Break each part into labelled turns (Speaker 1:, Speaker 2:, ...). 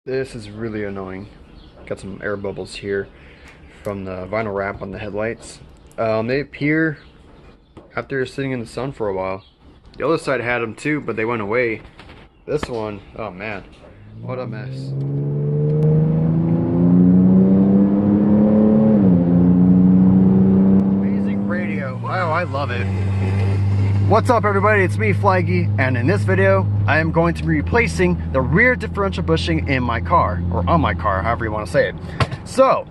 Speaker 1: This is really annoying. Got some air bubbles here from the vinyl wrap on the headlights. They appear after sitting in the sun for a while. The other side had them too, but they went away. This one, oh man, what a mess. Amazing radio. Oh, I love it. What's up everybody, it's me Flaggy, and in this video I am going to be replacing the rear differential bushing in my car, or on my car, however you want to say it. So,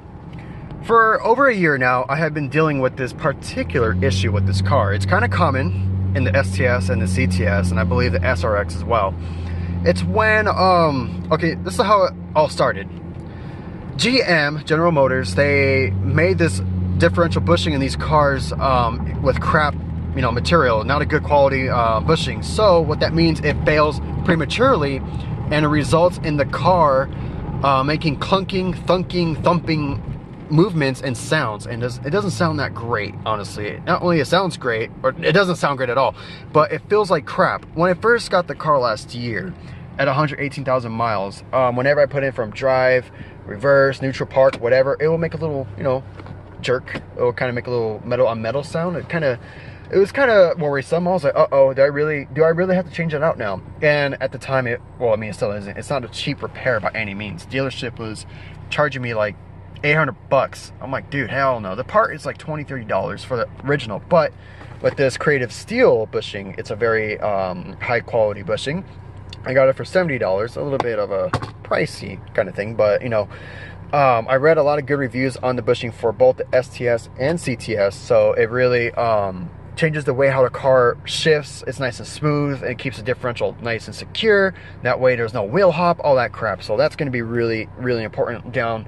Speaker 1: for over a year now, I have been dealing with this particular issue with this car. It's kind of common in the STS and the CTS, and I believe the SRX as well. It's when, okay, this is how it all started. GM, General Motors, they made this differential bushing in these cars with crap, you know, material, not a good quality bushing. So what that means, it fails prematurely, and it results in the car making clunking, thunking, thumping movements and sounds, and it doesn't sound that great, honestly. Not only it sounds great, or it doesn't sound great at all, but it feels like crap. When I first got the car last year at 118,000 miles, whenever I put in from drive, reverse, neutral, park, whatever, it will make a little, you know, jerk. It will kind of make a little metal on metal sound. It was kind of worrisome. I was like, uh-oh, do I really have to change it out now? And at the time, it still isn't. It's not a cheap repair by any means. Dealership was charging me like $800. I'm like, dude, hell no. The part is like $20-$30 for the original, but with this creative steel bushing, it's a very high quality bushing. I got it for $70, a little bit of a pricey kind of thing, but you know, I read a lot of good reviews on the bushing for both the STS and CTS, so it really changes the way how the car shifts. It's nice and smooth, and it keeps the differential nice and secure. That way there's no wheel hop, all that crap. So that's going to be really, really important down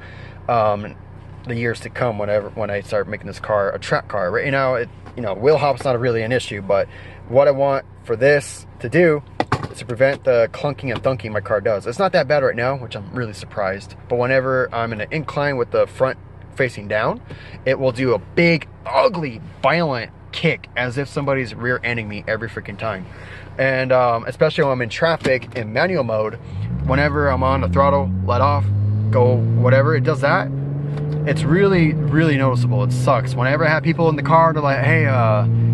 Speaker 1: the years to come when I start making this car a track car. Right now, wheel hop's not really an issue, but what I want for this to do is to prevent the clunking and thunking my car does. It's not that bad right now, which I'm really surprised, but whenever I'm in an incline with the front facing down, it will do a big, ugly, violent kick as if somebody's rear-ending me every freaking time. And especially when I'm in traffic in manual mode, whenever I'm on the throttle, let off, go whatever, it does that. It's really, really noticeable. It sucks. Whenever I have people in the car, they're like, hey,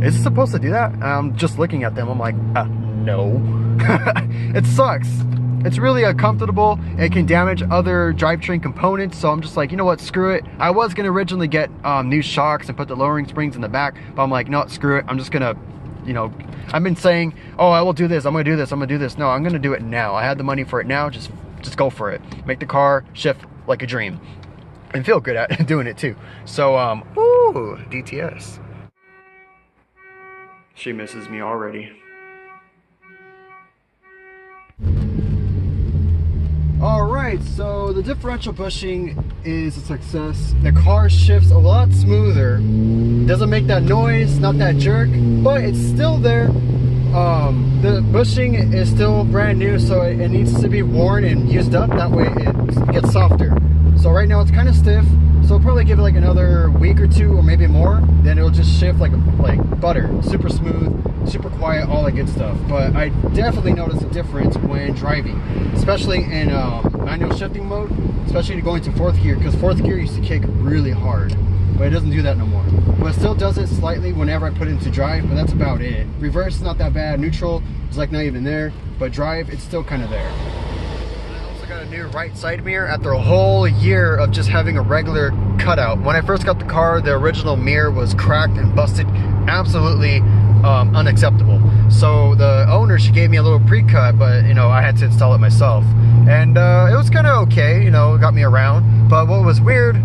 Speaker 1: is it supposed to do that? And I'm just looking at them, I'm like, no. It sucks. It's really uncomfortable. It can damage other drivetrain components, so I'm just like, you know what, screw it. I was gonna originally get new shocks and put the lowering springs in the back, but I'm like, no, screw it. I'm just gonna, you know, I've been saying, oh, I will do this, I'm gonna do this, I'm gonna do this. No, I'm gonna do it now. I had the money for it now, just go for it. Make the car shift like a dream. And feel good at doing it too. So, ooh, DTS. She misses me already. Alright, so the differential bushing is a success. The car shifts a lot smoother. Doesn't make that noise, not that jerk, but it's still there. The bushing is still brand new, so it needs to be worn and used up. That way it gets softer. So right now it's kind of stiff, so I'll probably give it like another week or two, or maybe more. Then it'll just shift like butter, super smooth, super quiet, all that good stuff. But I definitely notice a difference when driving, especially in manual shifting mode, especially going to fourth gear, because fourth gear used to kick really hard, but it doesn't do that no more. But it still does it slightly whenever I put it into drive, but that's about it. Reverse is not that bad, neutral is like not even there, but drive, it's still kind of there. Got a new right side mirror after a whole year of just having a regular cutout. When I first got the car, the original mirror was cracked and busted, absolutely unacceptable. So the owner, she gave me a little pre-cut, but you know, I had to install it myself, and it was kind of okay, you know, it got me around. But what was weird,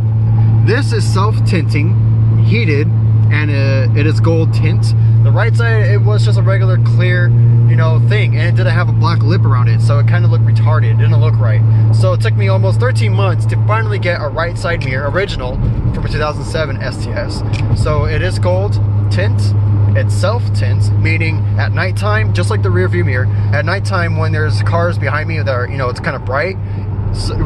Speaker 1: this is self-tinting, heated, and it is gold tint. The right side, it was just a regular clear, you know, thing, and it didn't have a black lip around it, so it kind of looked retarded. It didn't look right. So it took me almost 13 months to finally get a right side mirror, original, from a 2007 STS. So it is gold tint. It's self tint, meaning at nighttime, just like the rear view mirror, at nighttime when there's cars behind me that are, you know, it's kind of bright, so,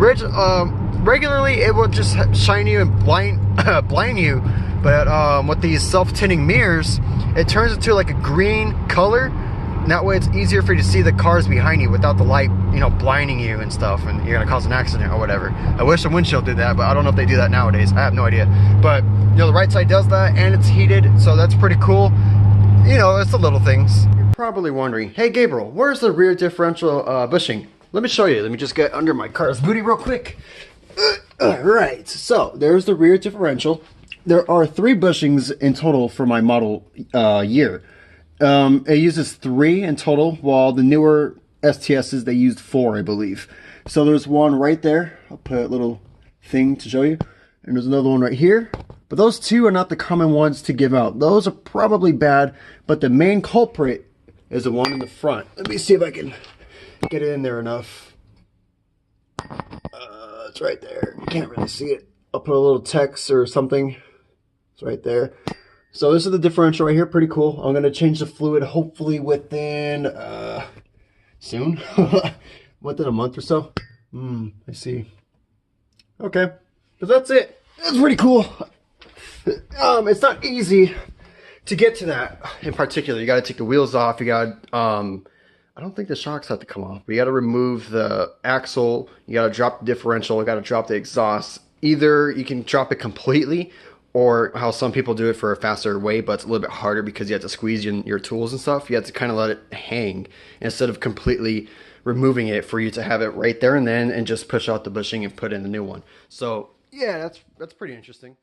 Speaker 1: regularly it will just shine you and blind you. But with these self-tinting mirrors, it turns into like a green color, and that way it's easier for you to see the cars behind you without the light, you know, blinding you and stuff, and you're gonna cause an accident or whatever. I wish the windshield did that, but I don't know if they do that nowadays. I have no idea. But you know, the right side does that, and it's heated, so that's pretty cool. You know, it's the little things. You're probably wondering, hey Gabriel, where's the rear differential bushing? Let me show you. Let me just get under my car's booty real quick. Alright, so there's the rear differential. There are 3 bushings in total for my model year. It uses 3 in total, while the newer STSs, they used 4, I believe. So there's one right there. I'll put a little thing to show you. And there's another one right here. But those 2 are not the common ones to give out. Those are probably bad, but the main culprit is the one in the front. Let me see if I can get it in there enough. It's right there. You can't really see it. I'll put a little text or something. It's right there. So this is the differential right here. Pretty cool. I'm going to change the fluid hopefully within soon. Within a month or so. I see. Okay. So that's it. That's pretty cool. It's not easy to get to that in particular. You got to take the wheels off. You got I don't think the shocks have to come off, but you got to remove the axle. You got to drop the differential. You got to drop the exhaust. Either you can drop it completely, or how some people do it for a faster way, but it's a little bit harder because you have to squeeze in your tools and stuff. You have to kind of let it hang instead of completely removing it for you to have it right there and then and just push out the bushing and put in the new one. So yeah, that's pretty interesting.